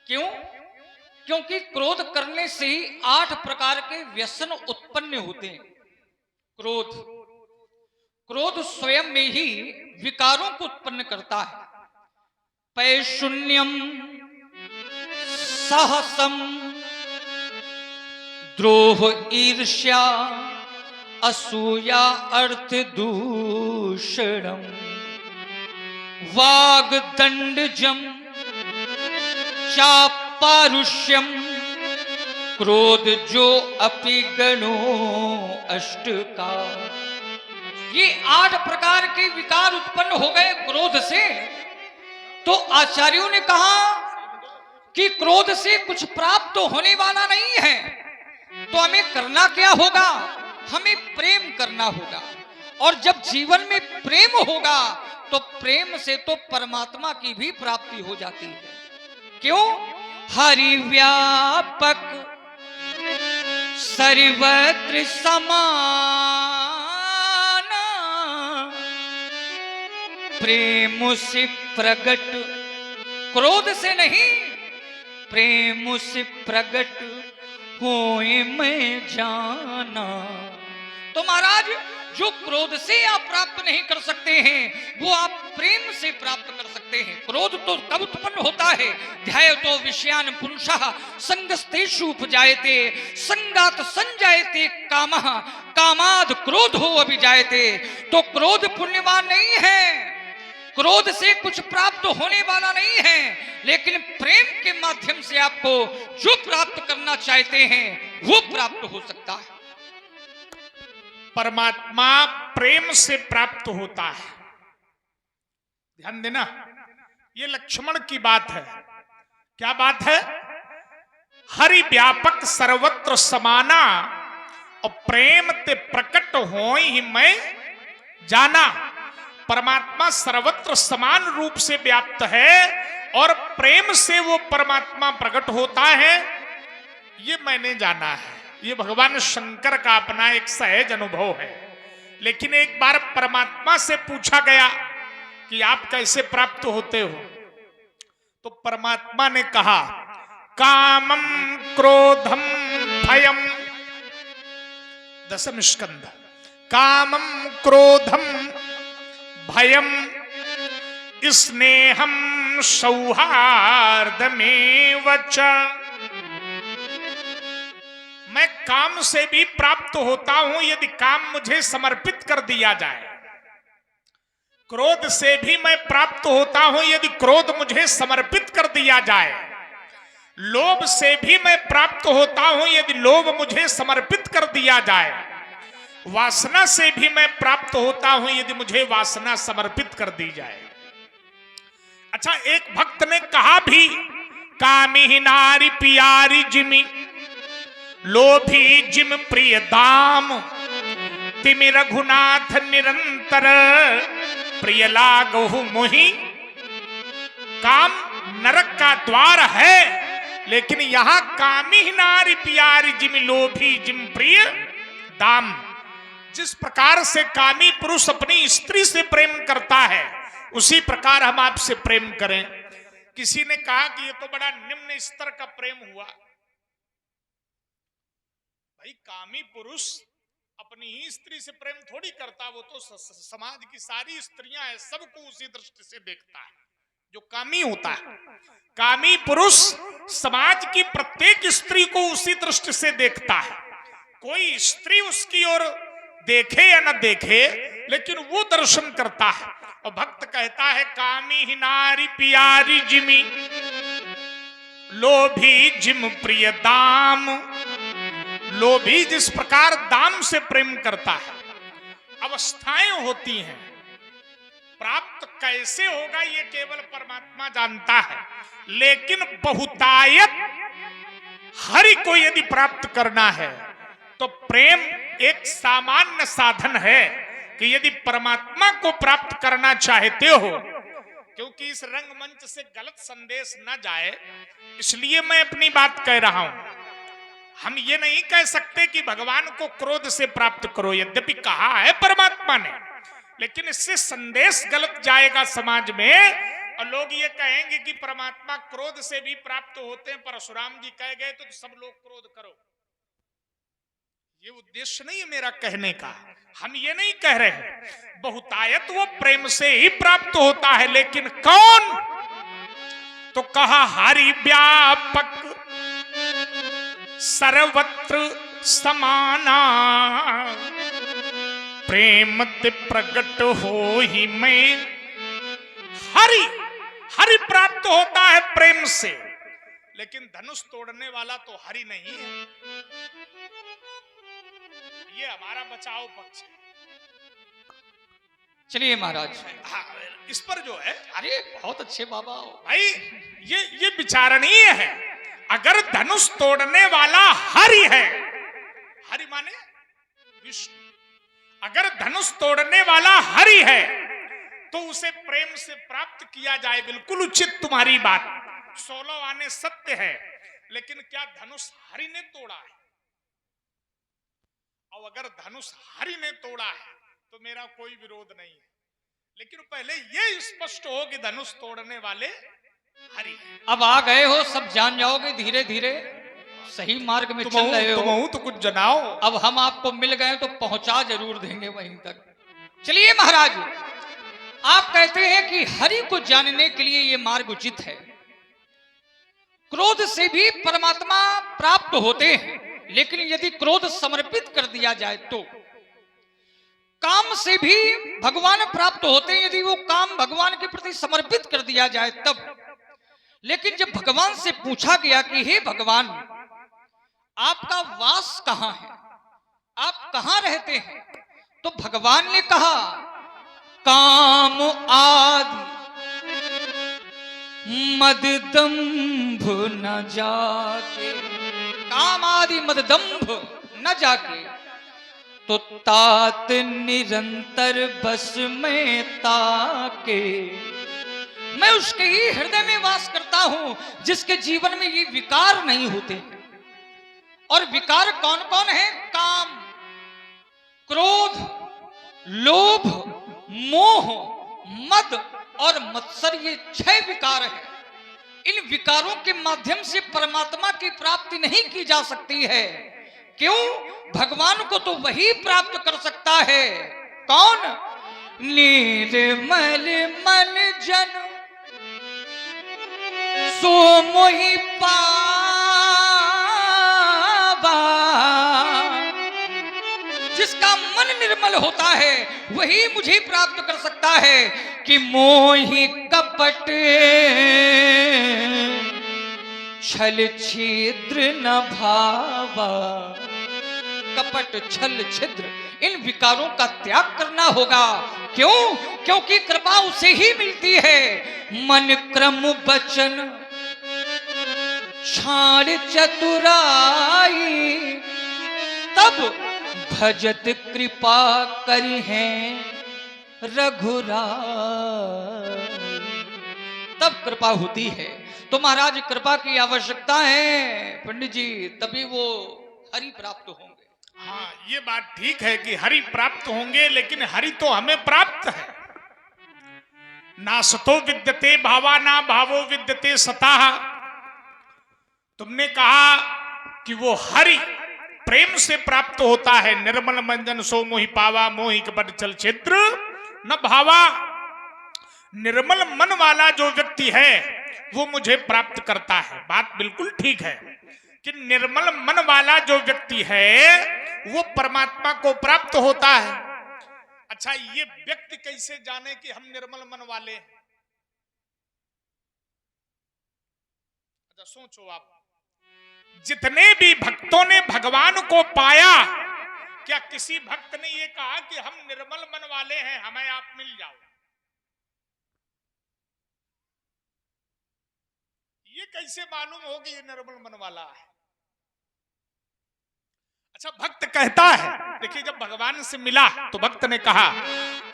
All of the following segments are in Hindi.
क्यों? क्योंकि क्रोध करने से ही 8 प्रकार के व्यसन उत्पन्न होते हैं। क्रोध क्रोध स्वयं में ही विकारों को उत्पन्न करता है। पैशून्यम, साहसम, द्रोह, ईर्ष्या, असूया, अर्थ दूषणम, वाग दंडजम, चापारुष्यम, क्रोध जो अपि गणो अष्ट का। ये 8 प्रकार के विकार उत्पन्न हो गए क्रोध से। तो आचार्यों ने कहा कि क्रोध से कुछ प्राप्त तो होने वाला नहीं है, तो हमें करना क्या होगा? हमें प्रेम करना होगा। और जब जीवन में प्रेम होगा तो प्रेम से तो परमात्मा की भी प्राप्ति हो जाती है। क्यों? हरि व्यापक सर्वत्र समान, प्रेम से प्रगट, क्रोध से नहीं, प्रेम से प्रगट होए मैं जाना। तो महाराज, जो क्रोध से आप प्राप्त नहीं कर सकते हैं वो आप प्रेम से प्राप्त कर सकते हैं। क्रोध तो कब उत्पन्न होता है? ध्यायतो विषयान पुरुषः संगस्तेषु उपजायते, संगात संजायते कामः, कामाद क्रोधो अभिजायते। तो क्रोध पुण्यवान नहीं है, क्रोध से कुछ प्राप्त होने वाला नहीं है, लेकिन प्रेम के माध्यम से आपको जो प्राप्त करना चाहते हैं वो प्राप्त हो सकता है। परमात्मा प्रेम से प्राप्त होता है। ध्यान देना, ये लक्ष्मण की बात है। क्या बात है? हरि व्यापक सर्वत्र समाना, और प्रेम ते प्रकट हो ही मैं जाना। परमात्मा सर्वत्र समान रूप से व्याप्त है और प्रेम से वो परमात्मा प्रकट होता है, ये मैंने जाना है। ये भगवान शंकर का अपना एक सहज अनुभव है। लेकिन एक बार परमात्मा से पूछा गया कि आप कैसे प्राप्त होते हो, तो परमात्मा ने कहा कामम क्रोधम भयम, दशम स्कंद, कामम क्रोधम भयम स्नेहम सौहार्दमेव च। मैं काम से भी प्राप्त होता हूं यदि काम मुझे समर्पित कर दिया जाए। क्रोध से भी मैं प्राप्त होता हूं यदि क्रोध मुझे समर्पित कर दिया जाए। लोभ से भी मैं प्राप्त होता हूं यदि लोभ मुझे समर्पित कर दिया जाए। वासना से भी मैं प्राप्त होता हूं यदि मुझे वासना समर्पित कर दी जाए। अच्छा, एक भक्त ने कहा भी, कामी नारी पियारी जिमी, लोभी जिम प्रिय दाम, तिमि रघुनाथ निरंतर, प्रिय लागहु मोहि। काम नरक का द्वार है, लेकिन यहां कामी नारी पियारी जिम, लोभी जिम प्रिय दाम। जिस प्रकार से कामी पुरुष अपनी स्त्री से प्रेम करता है, उसी प्रकार हम आपसे प्रेम करें। किसी ने कहा कि ये तो बड़ा निम्न स्तर का प्रेम हुआ। भाई, कामी पुरुष अपनी ही स्त्री से प्रेम थोड़ी करता, वो तो समाज की सारी स्त्रियां हैं, सबको उसी दृष्टि से देखता है जो कामी होता है। कामी पुरुष समाज की प्रत्येक स्त्री को उसी दृष्टि से देखता है। कोई स्त्री उसकी ओर देखे या न देखे, लेकिन वो दर्शन करता है। और भक्त कहता है, कामी ही नारी पियारी जिमी, लोभी जिम प्रिय दाम। लोभी जिस प्रकार दाम से प्रेम करता है। अवस्थाएं होती हैं, प्राप्त कैसे होगा ये केवल परमात्मा जानता है। लेकिन बहुतायत हरि को यदि प्राप्त करना है तो प्रेम एक सामान्य साधन है कि यदि परमात्मा को प्राप्त करना चाहते हो, क्योंकि इस रंगमंच से गलत संदेश न जाए इसलिए मैं अपनी बात कह रहा हूं। हम ये नहीं कह सकते कि भगवान को क्रोध से प्राप्त करो, यद्यपि कहा है परमात्मा ने, लेकिन इससे संदेश गलत जाएगा समाज में और लोग ये कहेंगे कि परमात्मा क्रोध से भी प्राप्त होते हैं, परशुराम जी कह गए तो सब लोग क्रोध करो। ये उद्देश्य नहीं है मेरा कहने का, हम ये नहीं कह रहे। बहुतायत वो प्रेम से ही प्राप्त होता है, लेकिन कौन? तो कहा हरि व्यापक सर्वत्र समाना, प्रेम ते प्रकट हो ही मैं। हरि हरि प्राप्त होता है प्रेम से, लेकिन धनुष तोड़ने वाला तो हरि नहीं है। ये हमारा बचाव पक्ष है। चलिए महाराज। हाँ, इस पर जो है, अरे बहुत अच्छे बाबा भाई, ये विचारणीय है। अगर धनुष तोड़ने वाला हरि है, हरि माने विष्णु, अगर धनुष तोड़ने वाला हरि है तो उसे प्रेम से प्राप्त किया जाए, बिल्कुल उचित तुम्हारी बात, 16 आने सत्य है। लेकिन क्या धनुष हरि ने तोड़ा है? और अगर धनुष हरि ने तोड़ा है तो मेरा कोई विरोध नहीं है, लेकिन पहले ये स्पष्ट हो कि धनुष तोड़ने वाले हरि हैं। अब आ गए हो, सब जान जाओगे, धीरे धीरे सही मार्ग में चल रहे हो तो कुछ जनाओ। अब हम आपको मिल गए तो पहुंचा जरूर देंगे वहीं तक। चलिए महाराज, आप कहते हैं कि हरि को जानने के लिए ये मार्ग उचित है। क्रोध से भी परमात्मा प्राप्त होते हैं, लेकिन यदि क्रोध समर्पित कर दिया जाए तो काम से भी भगवान प्राप्त होते हैं, यदि वो काम भगवान के प्रति समर्पित कर दिया जाए तब। लेकिन जब भगवान से पूछा गया कि हे भगवान, आपका वास कहां है, आप कहां रहते हैं, तो भगवान ने कहा काम आदि मद दंभ न जाके, काम आदि मद दंभ न जाके, तो तात निरंतर बस में ताके। मैं उसके ही हृदय में वास करता हूं जिसके जीवन में ये विकार नहीं होते। और विकार कौन कौन है? काम, क्रोध, लोभ, मोह, मद और मत्सर, ये 6 विकार हैं। इन विकारों के माध्यम से परमात्मा की प्राप्ति नहीं की जा सकती है। क्यों? भगवान को तो वही प्राप्त कर सकता है। कौन? निर्मल मन जन सो मोहि पावा, जिसका मन निर्मल होता है वही मुझे प्राप्त कर सकता है। कि मोहि कपट छल छिद्र न भावा, कपट छल छिद्र इन विकारों का त्याग करना होगा। क्यों? क्योंकि कृपा उसे ही मिलती है। मन क्रम बचन छाड़ चतुराई, तब भजत कृपा करी है रघुराई, तब कृपा होती है। तो महाराज, कृपा की आवश्यकता है पंडित जी, तभी वो हरि प्राप्त होंगे। हाँ, ये बात ठीक है कि हरि प्राप्त होंगे, लेकिन हरि तो हमें प्राप्त है। ना सतो विद्यते भावा ना भावो विद्यते सताः। तुमने कहा कि वो हरि प्रेम से प्राप्त होता है। निर्मल मंजन सो मोहि पावा, मोहि कपट छल छिद्र न भावा। निर्मल मन वाला जो व्यक्ति है वो मुझे प्राप्त करता है। बात बिल्कुल ठीक है कि निर्मल मन वाला जो व्यक्ति है वो परमात्मा को प्राप्त होता है। अच्छा, ये व्यक्ति कैसे जाने कि हम निर्मल मन वाले हैं? अच्छा सोचो आप, जितने भी भक्तों ने भगवान को पाया, क्या किसी भक्त ने ये कहा कि हम निर्मल मन वाले हैं, हमें आप मिल जाओ? ये कैसे मालूम हो कि ये निर्मल मन वाला है? अच्छा, भक्त कहता है, देखिए जब भगवान से मिला तो भक्त ने कहा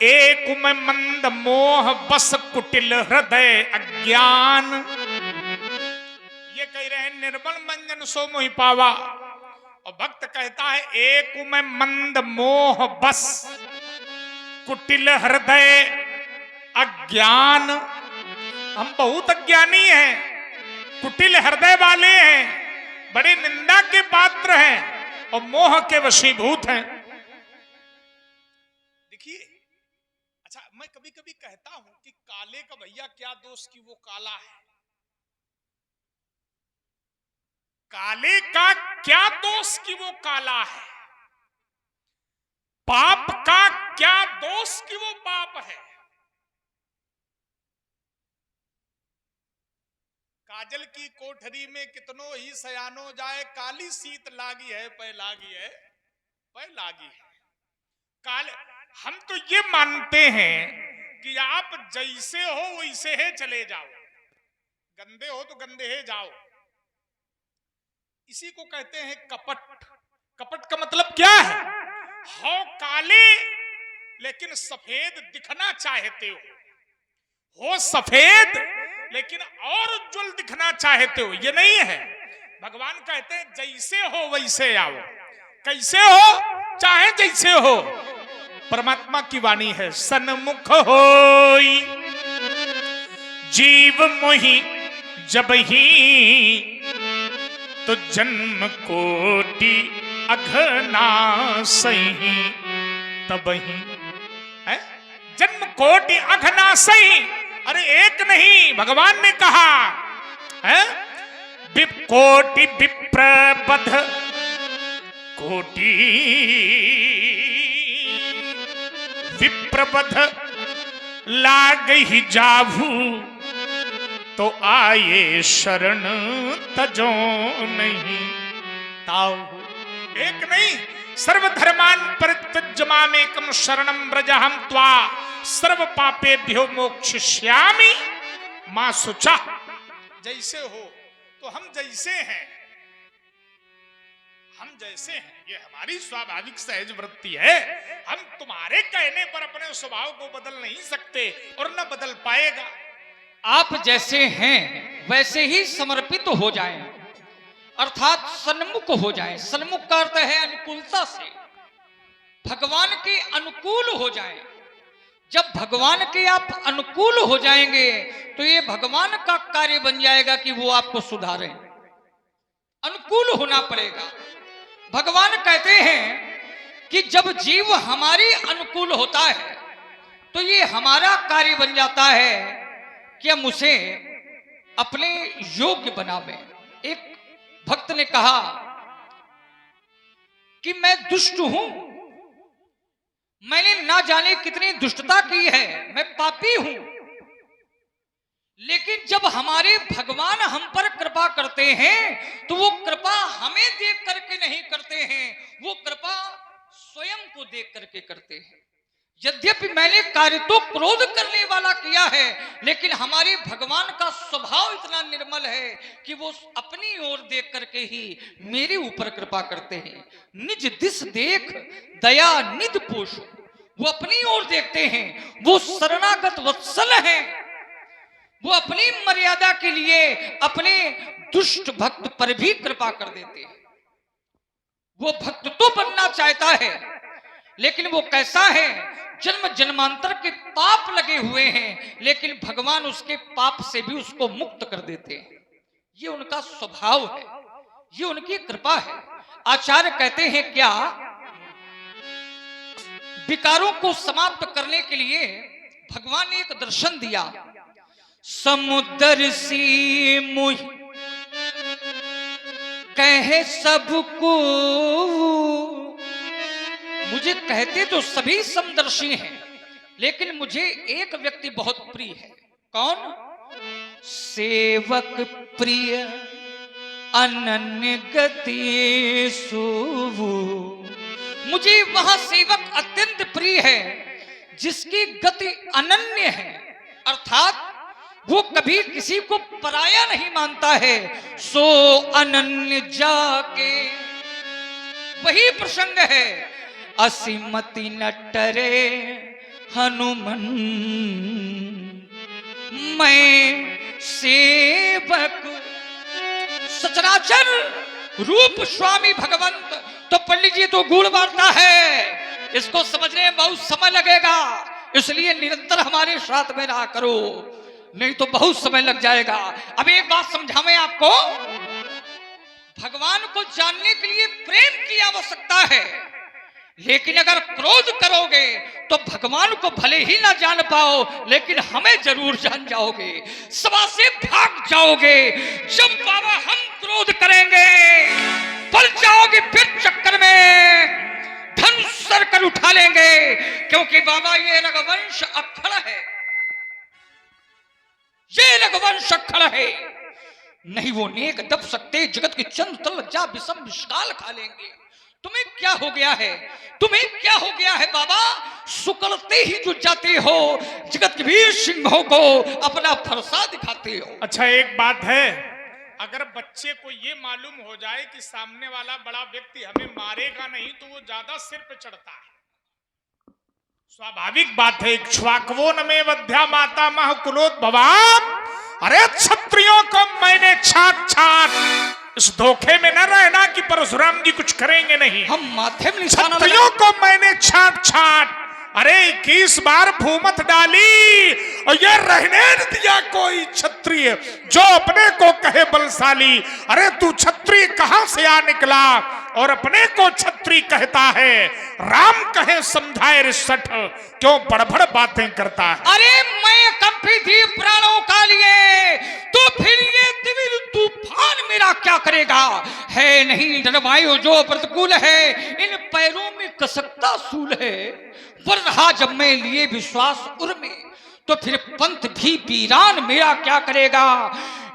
एक में मंद मोह बस कुटिल हृदय अज्ञान। ये कह रहे हैं निर्मल मंजन सो मोहि पावा, और भक्त कहता है एक में मंद मोह बस कुटिल हृदय अज्ञान। हम बहुत अज्ञानी हैं, कुटिल हृदय वाले हैं, बड़े निंदा के पात्र हैं और मोह के वशीभूत हैं। देखिए, अच्छा, मैं कभी कभी कहता हूं कि काले का भैया क्या दोष कि वो काला है। काले का क्या दोष कि वो काला है। पाप का क्या दोष कि वो पाप है। काजल की कोठरी में कितनों ही सयानो जाए, काली सीत लागी है पै लागी है पै लागी है। काले, हम तो ये मानते हैं कि आप जैसे हो वैसे है चले जाओ, गंदे हो तो गंदे है जाओ। इसी को कहते हैं कपट। कपट का मतलब क्या है? हो काले लेकिन सफेद दिखना चाहते हो सफेद लेकिन और उज्जवल दिखना चाहते हो, ये नहीं है। भगवान कहते हैं जैसे हो वैसे आओ, कैसे हो चाहे जैसे हो। परमात्मा की वाणी है, सन्मुख होई जीव मोहि जब ही, तो जन्म कोटि अघनासहि तबहि। जन्म कोटि अघनासहि, अरे एक नहीं, भगवान ने कहा है कोटि विप्रबध कोटि विप्रबध लाग ही जाभू, तो आए शरण तजो नहीं ताहू। एक नहीं, सर्वधर्मान परित्यज्य मामेकं शरणं व्रजहं त्वा सर्व पापेभ्यो मोक्षयिष्यामि मा शुचा। जैसे हो तो हम जैसे हैं, हम जैसे हैं, ये हमारी स्वाभाविक सहज वृत्ति है। हम तुम्हारे कहने पर अपने स्वभाव को बदल नहीं सकते और न बदल पाएगा। आप जैसे हैं वैसे ही समर्पित हो जाएं, अर्थात सन्मुख हो जाएं। सन्मुख का अर्थ है अनुकूलता से, भगवान के अनुकूल हो जाएं। जब भगवान के आप अनुकूल हो जाएंगे तो ये भगवान का कार्य बन जाएगा कि वो आपको सुधारें। अनुकूल होना पड़ेगा। भगवान कहते हैं कि जब जीव हमारी अनुकूल होता है तो ये हमारा कार्य बन जाता है कि हम उसे अपने योग्य बनावें। एक भक्त ने कहा कि मैं दुष्ट हूं, मैंने ना जाने कितनी दुष्टता की है, मैं पापी हूं, लेकिन जब हमारे भगवान हम पर कृपा करते हैं तो वो कृपा हमें देख करके नहीं करते हैं, वो कृपा स्वयं को देख करके करते हैं। यद्यपि मैंने कार्य तो क्रोध करने वाला किया है, लेकिन हमारे भगवान का स्वभाव इतना निर्मल है कि वो अपनी ओर देख करके ही मेरे ऊपर कृपा करते हैं। निज दिस देख दया निध पोष, वो अपनी ओर देखते हैं, वो शरणागत वत्सल हैं, वो अपनी मर्यादा के लिए अपने दुष्ट भक्त पर भी कृपा कर देते हैं। वो भक्त तो बनना चाहता है, लेकिन वो कैसा है, जन्म जन्मांतर के पाप लगे हुए हैं, लेकिन भगवान उसके पाप से भी उसको मुक्त कर देते हैं। ये उनका स्वभाव है, ये उनकी कृपा है। आचार्य कहते हैं क्या, विकारों को समाप्त करने के लिए भगवान ने एक दर्शन दिया। समुद्र सी मुझ कहे सबको, मुझे कहते तो सभी समदर्शी हैं, लेकिन मुझे एक व्यक्ति बहुत प्रिय है। कौन? सेवक प्रिय अनन्य गति सुभु। मुझे वह सेवक अत्यंत प्रिय है जिसकी गति अनन्य है, अर्थात वो कभी किसी को पराया नहीं मानता है। सो अनन्य जाके, वही प्रसंग है, असीमति न टरे हनुमान, मैं सेवक। सचराचर रूप स्वामी भगवंत तो पंडित जी तो गुण बांटता है, इसको समझने में बहुत समय लगेगा, इसलिए निरंतर हमारे साथ में रहा करो। नहीं तो बहुत समय लग जाएगा। अब एक बात समझावें आपको, भगवान को जानने के लिए प्रेम की आवश्यकता है, लेकिन अगर क्रोध करोगे तो भगवान को भले ही ना जान पाओ, लेकिन हमें जरूर जान जाओगे, सभा से भाग जाओगे। जब बाबा हम क्रोध करेंगे पल जाओगे फिर चक्कर में, धनुष सर कर उठा लेंगे, क्योंकि बाबा ये रघुवंश अखड़ है, ये रघुवंश अखड़ है। नहीं वो नेक दब सकते, जगत के चंद तल जा विषम विशाल खा लेंगे। तुम्हें क्या हो गया है, तुम्हें क्या हो गया है बाबा, सुकड़ते ही जो जाते हो, जगत के वीर सिंहों को अपना फरसा दिखाते हो। अच्छा एक बात है, अगर बच्चे को ये मालूम हो जाए कि सामने वाला बड़ा व्यक्ति हमें मारेगा नहीं, तो वो ज्यादा सिर पे चढ़ता है। स्वाभाविक बात है, इक्ष्वाकवो न मे वध्या माता मह कुलोद्भवाम। अरे क्षत्रियों को मैंने छाट छाट, इस धोखे में न रहना कि परशुराम जी कुछ करेंगे नहीं। हम माथे में निशाना क्षत्रियों को मैंने छाट छाट, अरे 21 बार भूमत डाली, और ये रहने न दिया कोई क्षत्रिय जो अपने को कहे बलशाली। अरे तू क्षत्रिय कहां से आ निकला और अपने को क्षत्रिय कहता है। राम कहे समझाए रिसठ, क्यों बड़बड़ बातें करता है। अरे मैं कंपी थी प्राणों का लिए, तो फिर ये दिव्य तूफान मेरा क्या करेगा। है नहीं डरवायु जो प्रतिकूल है, इन पैरों में कसकता सूल है। पर रहा जब मैं लिए विश्वास उर में, तो फिर पंथ भी वीरान मेरा क्या करेगा।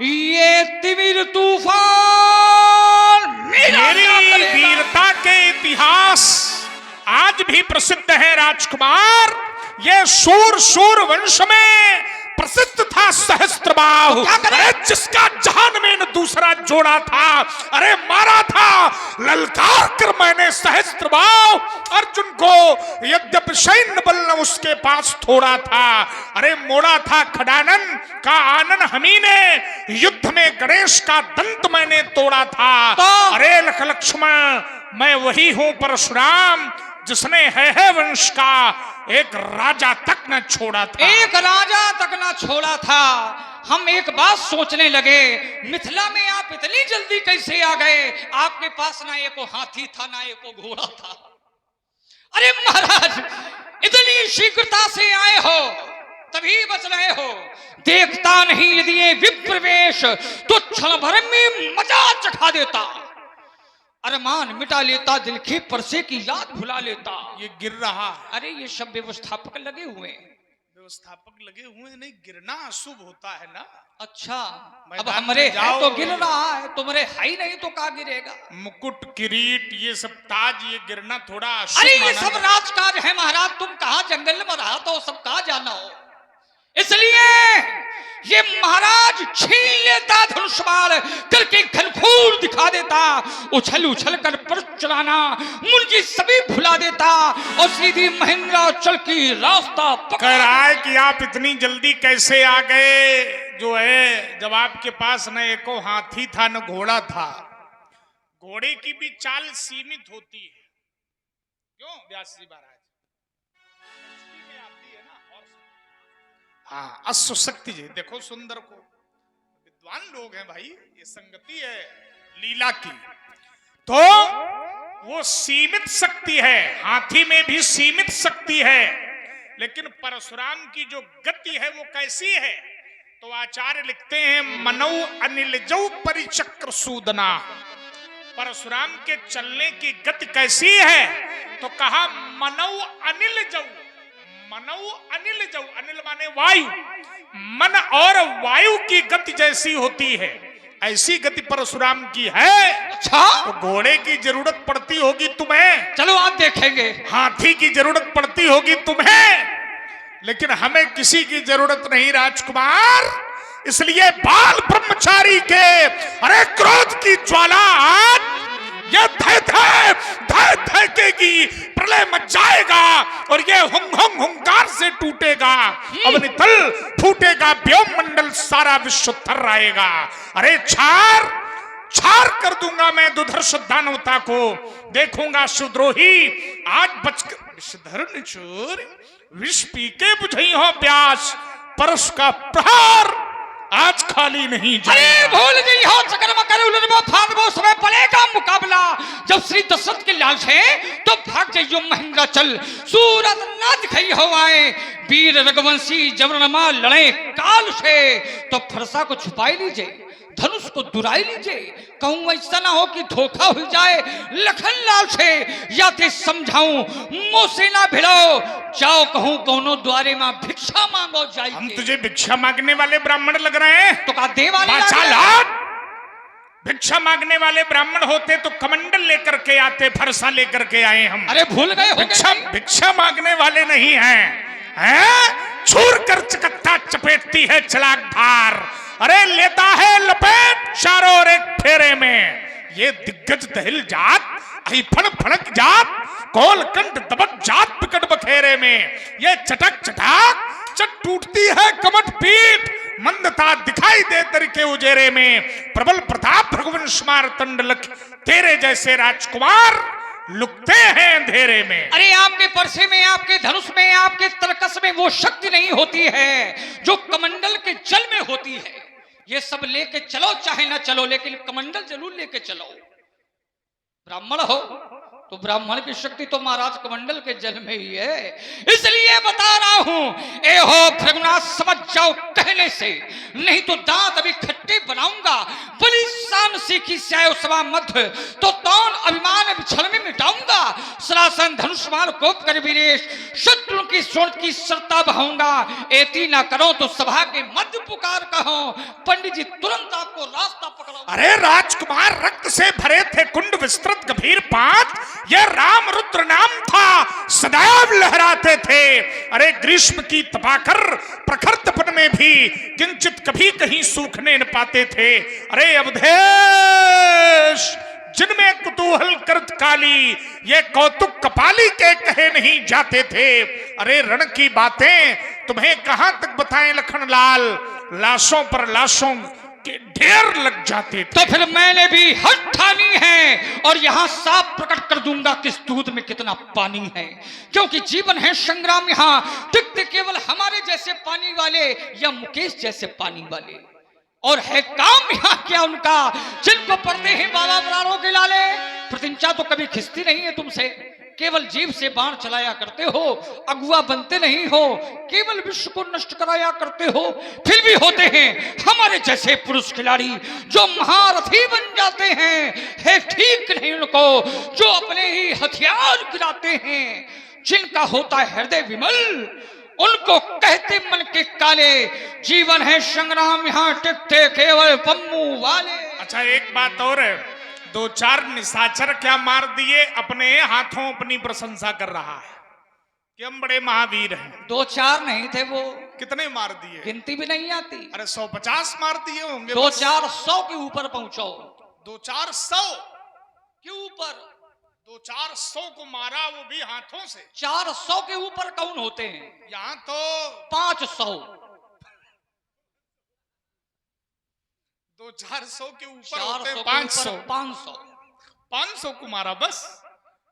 ये तिमिर तूफान मेरा क्या करेगा। वीरता के इतिहास आज भी प्रसिद्ध है राजकुमार। ये शूर वंश में प्रसिद्ध था सहस्त्रबाहु। अरे जिसका जहान में न दूसरा जोड़ा था, अरे मारा था ललकार कर मैंने सहस्त्रबाहु। अर्जुन को यद्यपि सैन्य बल न उसके पास थोड़ा था, अरे मोड़ा था खडानन का आनन हमी ने, युद्ध में गणेश का दंत मैंने तोड़ा था। अरे लख लक्ष्मण मैं वही हूं परशुराम, जिसने है वंश का एक राजा तक न छोड़ा था। एक राजा तक न छोड़ा था। हम एक बात सोचने लगे, मिथिला में आप इतनी जल्दी कैसे आ गए। आपके पास ना एको हाथी था ना एको घोड़ा था। अरे महाराज इतनी शीघ्रता से आए हो, तभी बच रहे हो। देखता नहीं यदि ये विप्रवेश, तो क्षण भर में मजा चखा देता। अरमान मिटा लेता, दिल के परसे की याद भुला लेता। ये गिर रहा है। अरे ये सब व्यवस्थापक लगे हुए हैं। व्यवस्थापक लगे हुए नहीं, गिरना अशुभ होता है ना। अच्छा अब हमारे है तो गिर रहा है, तुम्हारे है नहीं तो कहाँ गिरेगा। मुकुट किरीट ये सब ताज, ये गिरना थोड़ा अशुभ। अरे ये सब राजकाज है महाराज, तुम कहाँ जंगल में रहा तो सब कहाँ जाना हो। इसलिए ये महाराज छीन लेता धनुष्वाल, करके घनघोर दिखा देता, उछल उछल कर पर चलाना मुंजी सभी भुला देता, और सीधी महेंद्र चल की रास्ता पकड़ रहा है कि आप इतनी जल्दी कैसे आ गए। जो है जब आपके पास न एको हाथी था न घोड़ा था। घोड़े की भी चाल सीमित होती है, क्यों व्यास जी महाराज हाँ अश्व शक्ति जी। देखो सुंदर को, विद्वान लोग हैं भाई, ये संगति है लीला की। तो वो सीमित शक्ति है, हाथी में भी सीमित शक्ति है, लेकिन परशुराम की जो गति है वो कैसी है। तो आचार्य लिखते हैं मनौ अनिल जौ परिचक्र सूदना। परशुराम के चलने की गति कैसी है, तो कहा मनौ अनिल जौ। मनौ अनिल जौ, अनिल माने वायु, मन और वायु की गति जैसी होती है, ऐसी गति परशुराम की है। अच्छा तो घोड़े की जरूरत पड़ती होगी तुम्हें, चलो आप देखेंगे। हाथी की जरूरत पड़ती होगी तुम्हें, लेकिन हमें किसी की जरूरत नहीं राजकुमार। इसलिए बाल ब्रह्मचारी के अरे क्रोध की ज्वाला आज ये धड़केगी, प्रलय मच जाएगा, और ये हुंकार से टूटेगा, अवनि तल फूटेगा, व्योम मंडल सारा विश्व थर आएगा। अरे छार कर दूंगा मैं दुधर्ष दानवता को, देखूंगा सुद्रोही आज बचकर विषधर निचोर, विष पी के बुझई हो प्यास, परश का प्रहार आज खाली नहीं अरे जाएगा। भूल गई हो सकर्म कर उलरबो फादबो समय पड़ेगा मुकाबला। जब श्री दशरथ के लाल से तो भाग जाइयो महेंद्र चल, सूरत ना दिखाई हो आए, वीर रघुवंशी जबरनमा लड़े काल से। तो फरसा को छुपाई लीजिए, धनुष को दुराई लीजिए, कहूं ऐसा ना हो कि धोखा हो जाए लखन लाल से। या ते समझाऊं मुंह से ना भिड़ो, जाओ कहूं कौनो द्वारे मां भिक्षा मांगो जाए। हम तुझे भिक्षा मांगने वाले ब्राह्मण लग रहे हैं? तो का दे वाले भिक्षा मांगने वाले ब्राह्मण होते तो कमंडल लेकर के आते, फरसा लेकर के आए हम। अरे भूल गए हो भिक्षा मांगने वाले नहीं हैं। छूर कर चकत्ता चपेटती है चलाक धार, अरे लेता है लपेट चारों ओर एक फेरे में। ये दिग्गज दहिल जात, फण फणक जात, कोलकंठ दबक जात विकट बखेरे में। ये चटक चटाक चट टूटती है कमट पीठ, मंदता दिखाई दे दर के उजेरे में। प्रबल प्रताप भृगुवंश मार तंड लख, तेरे जैसे राजकुमार लुकते हैं अंधेरे में। अरे आपके परसे में, आपके धनुष में, आपके तरकस में वो शक्ति नहीं होती है जो कमंडल के जल में होती है। ये सब लेके चलो चाहे ना चलो, लेकिन कमंडल जरूर लेके चलो। ब्राह्मण हो तो ब्राह्मण की शक्ति तो महाराज कमंडल के जल में ही है, इसलिए बता रहा हूं। ए हो भृगुनाथ समझ जाओ कहने से, नहीं तो दांत अभी खट्टे बनाऊंगा। बड़ी शान सीखी स्यायो सभा मध्य, तो तौन अभिमान छल में मिटाऊंगा। सरासन धनुष्मान कोप कर वीरेश, शत्रु की सोच की सरता बहाऊंगा। एती ना करो तो सभा के मध्य पुकार कहो, पंडित जी तुरंत आपको रास्ता पकड़ो। अरे राजकुमार रक्त से भरे थे कुंड विस्तृत गंभीर पात, यह राम रुद्र नाम था सदैव लहराते थे। अरे ग्रीष्म की तपाकर प्रखर तपन में भी किंचित कभी कहीं सूखने न पाते थे। अरे अवधेश जिनमें कुतूहल करत काली, ये कौतुक कपाली के कहे नहीं जाते थे। अरे रण की बातें तुम्हें कहां तक बताएं लखन लाल, लाशों पर लाशों के ढेर लग जाते थे। तो फिर मैंने भी हट ठानी है और यहां साफ प्रकट कर दूंगा किस दूध में कितना पानी है। क्योंकि जीवन है संग्राम, यहां टिकते केवल हमारे जैसे पानी वाले या मुकेश जैसे पानी वाले। और है काम यहां क्या उनका जिनको पढ़ते हैं बाबा प्राणों के लाले। प्रतिज्ञा तो कभी खिंचती नहीं है तुमसे, केवल जीव से बाण चलाया करते हो, अगुआ बनते नहीं हो, केवल विश्व को नष्ट कराया करते हो। फिर भी होते हैं हमारे जैसे पुरुष खिलाड़ी जो महारथी बन जाते हैं। है ठीक नहीं उनको जो अपने ही हथियार गिराते हैं। जिनका होता है हृदय विमल, उनको कहते मन के काले। जीवन है संग्राम, यहाँ टिकते केवल पम्मू वाले। अच्छा एक बात और है, दो चार निशाचर क्या मार दिए, अपने हाथों अपनी प्रशंसा कर रहा है कि हम बड़े महावीर हैं। दो चार नहीं थे वो, कितने मार दिए? गिनती भी नहीं आती। अरे 150 मार दिए होंगे। 200-400 के ऊपर पहुंचो। 200-400 के ऊपर 200-400 को मारा, वो भी हाथों से। 400 के ऊपर कौन होते हैं? यहाँ तो 500। 200-400 के ऊपर 400 500 500 को मारा बस।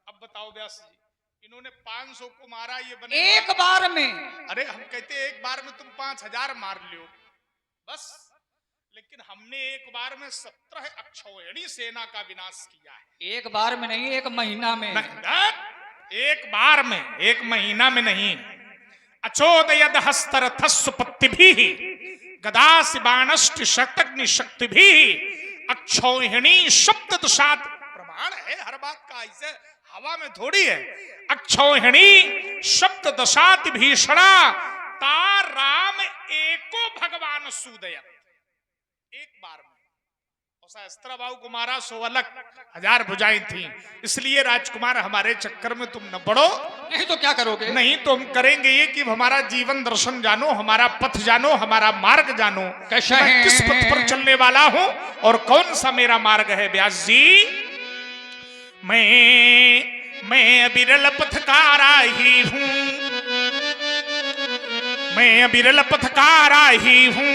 अब बताओ व्यास जी, इन्होंने 500 को मारा, ये बने एक बार में। अरे हम कहते एक बार में तुम 5000 मार लियो बस, लेकिन हमने एक बार में 17 अक्षौहिणी सेना का विनाश किया है। एक बार में नहीं, एक महीना में। एक बार में, एक महीना में नहीं। अचोदयद हस्तरथस्वपत्ति भी गदासि बाणष्ट शतग्नि शक्ति भी अक्षौहिणी शब्द दशात प्रमाण है हर बात का, ऐसे हवा में थोड़ी है। अक्षौहिणी शब्द दशात भीषणा तार राम एको भगवान सूदयत। एक बार में सहस्त्र बाहु को मारा, 16,000 भुजाएं थी। इसलिए राजकुमार हमारे चक्कर में तुम न पड़ो। नहीं तो क्या करोगे? नहीं तो हम करेंगे ये कि हमारा जीवन दर्शन जानो, हमारा पथ जानो, हमारा मार्ग जानो, कैसा मैं है? किस पथ पर चलने वाला हूं और कौन सा मेरा मार्ग है। व्यास जी मैं विरल पथकारा ही हूं, मैं विरल पथकारा ही हूं,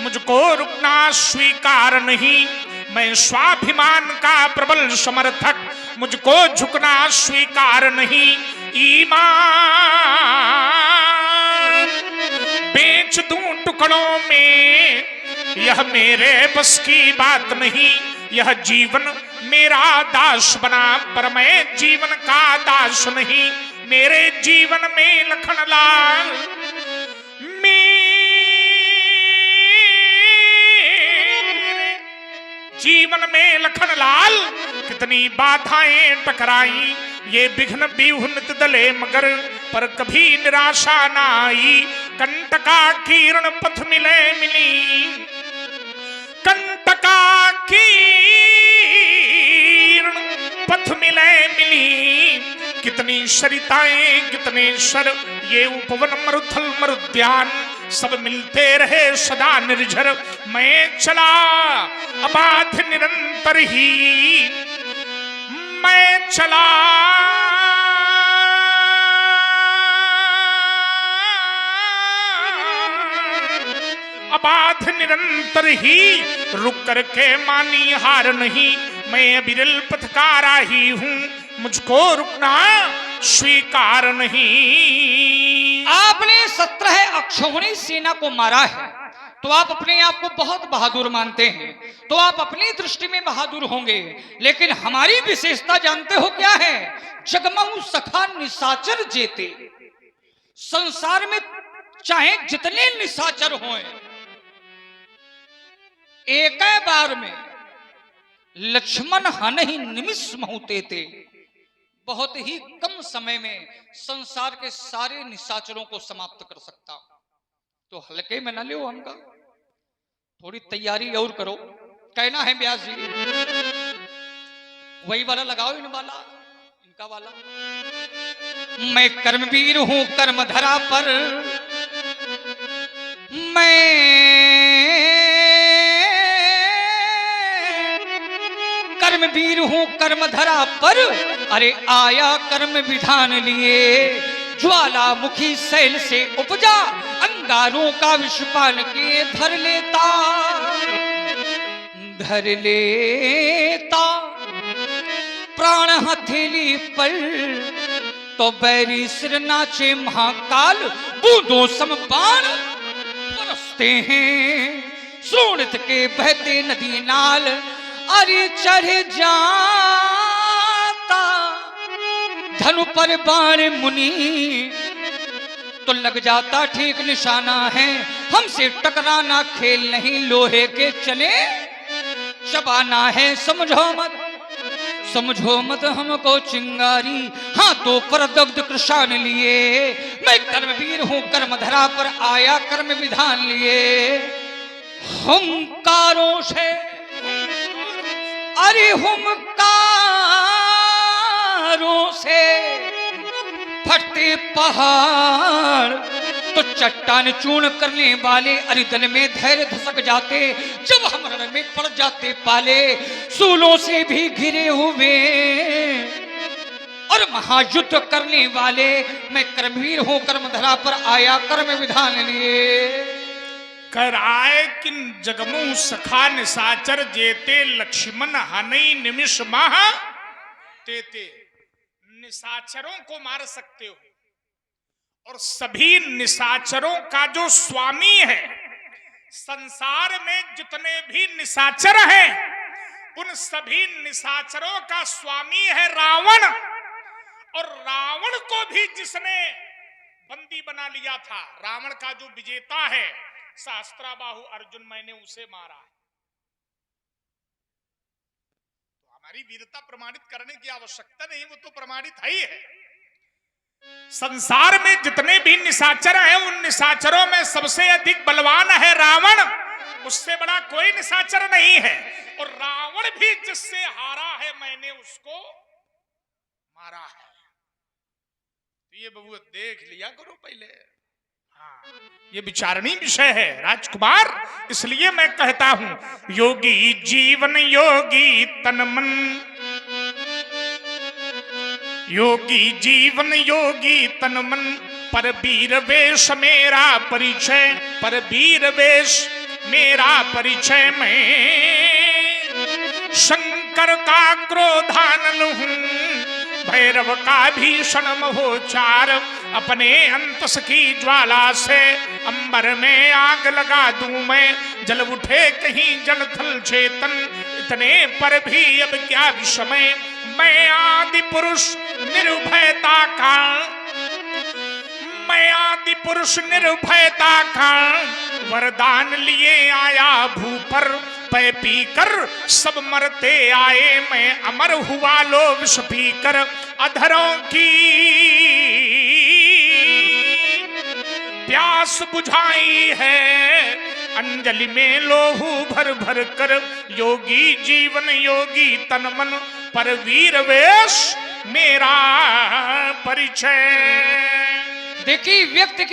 मुझको रुकना स्वीकार नहीं। मैं स्वाभिमान का प्रबल समर्थक, मुझको झुकना स्वीकार नहीं। ईमान बेच दूं टुकड़ों में, यह मेरे बस की बात नहीं। यह जीवन मेरा दास बना, पर मैं जीवन का दास नहीं। मेरे जीवन में लखनलाल, जीवन में लखनलाल कितनी बाधाएं टकराई। ये विघ्न विहुनित दले मगर, पर कभी निराशा न आई। कंटका किरण पथ मिले मिली, कंटका किरण पथ मिले मिली। कितनी सरिताएं कितने सर, ये उपवन मरुथल मरुद्यान, सब मिलते रहे सदा निर्झर। मैं चला अबाध निरंतर ही, मैं चला अबाध निरंतर ही। रुक करके मानी हार नहीं, मैं बिरल पथकारा ही हूं। मुझको रुकना स्वीकार नहीं। आपने 17 अक्षौहिणी सेना को मारा है तो आप अपने आप को बहुत बहादुर मानते हैं, तो आप अपनी दृष्टि में बहादुर होंगे। लेकिन हमारी विशेषता जानते हो क्या है? जगमऊ सखा निशाचर जेते। संसार में चाहे जितने निशाचर हों, एक बार में लक्ष्मण हन ही निमिष महुते थे। बहुत ही कम समय में संसार के सारे निशाचरों को समाप्त कर सकता। तो हल्के में न लो हमका, थोड़ी तैयारी और करो। कहना है व्यास जी, वही वाला लगाओ, इन वाला, इनका वाला। मैं कर्मवीर हूं कर्म धरा पर, मैं कर्मवीर हूं कर्म धरा पर। अरे आया कर्म विधान लिए, ज्वालामुखी शैल से उपजा, अंगारों का विषपान किए धर लेता, धर लेता प्राण हथेली पर। तो बैरी सिर नाचे महाकाल, बूंदों सम बाण बरसते हैं। सोनित के बहते नदी नाल, अरे चढ़ जाता धनु पर बाण मुनि। तो लग जाता ठीक निशाना है, हमसे टकराना खेल नहीं, लोहे के चले चबाना है। समझो मत, समझो मत हमको चिंगारी, हाथों पर दग्ध कृषान लिए। मैं कर्मवीर हूं कर्म धरा पर, आया कर्म विधान लिए। हुंकारों से, अरे हुंकारों से फटते पहाड़, तो चट्टान चूर्ण करने वाले अरिदल में धैर्य धसक जाते। जब हम रण में पड़ जाते पाले, सूलों से भी घिरे हुए और महायुद्ध करने वाले। मैं कर्मवीर हूं कर्मधरा पर, आया कर्म विधान लिए। कराए किन जगमु सखा निशाचर जेते, लक्ष्मण हनई निमिष माह तेते। निशाचरों को मार सकते हो, और सभी निशाचरों का जो स्वामी है, संसार में जितने भी निशाचर हैं, उन सभी निशाचरों का स्वामी है रावण। और रावण को भी जिसने बंदी बना लिया था, रावण का जो विजेता है सहस्त्राबाहु अर्जुन, मैंने उसे मारा है। तो हमारी वीरता प्रमाणित करने की आवश्यकता नहीं, वो तो प्रमाणित है ही है। संसार में जितने भी निशाचर हैं, उन निशाचरों में सबसे अधिक बलवान है रावण। उससे बड़ा कोई निशाचर नहीं है। और रावण भी जिससे हारा है, मैंने उसको मारा है। तो ये बबुआ देख लिया करो पहले। हाँ, ये विचारणीय विषय है राजकुमार। इसलिए मैं कहता हूं, योगी जीवन योगी तन मन, योगी जीवन योगी तन मन। पर वीर वेश मेरा परिचय, पर वीर वेश मेरा परिचय। मैं शंकर का क्रोधानल हूं, भैरव का भीषण महोचार। अपने अंतस की ज्वाला से अंबर में आग लगा दूं मैं, जल उठे कहीं जल थल चेतन, इतने पर भी अब क्या विषमय, मैं आदि पुरुष निर्भयता का, मैं आदि पुरुष निर्भयता का वरदान लिए आया भू पर, पै पी कर सब मरते आए, मैं अमर हुआ लो विष पी कर, अधरों की प्यास बुझाई है, अंजलि में लोहू भर भर कर, योगी जीवन योगी तन मन, पर वीर वेश मेरा परिचय। देखिए व्यक्ति की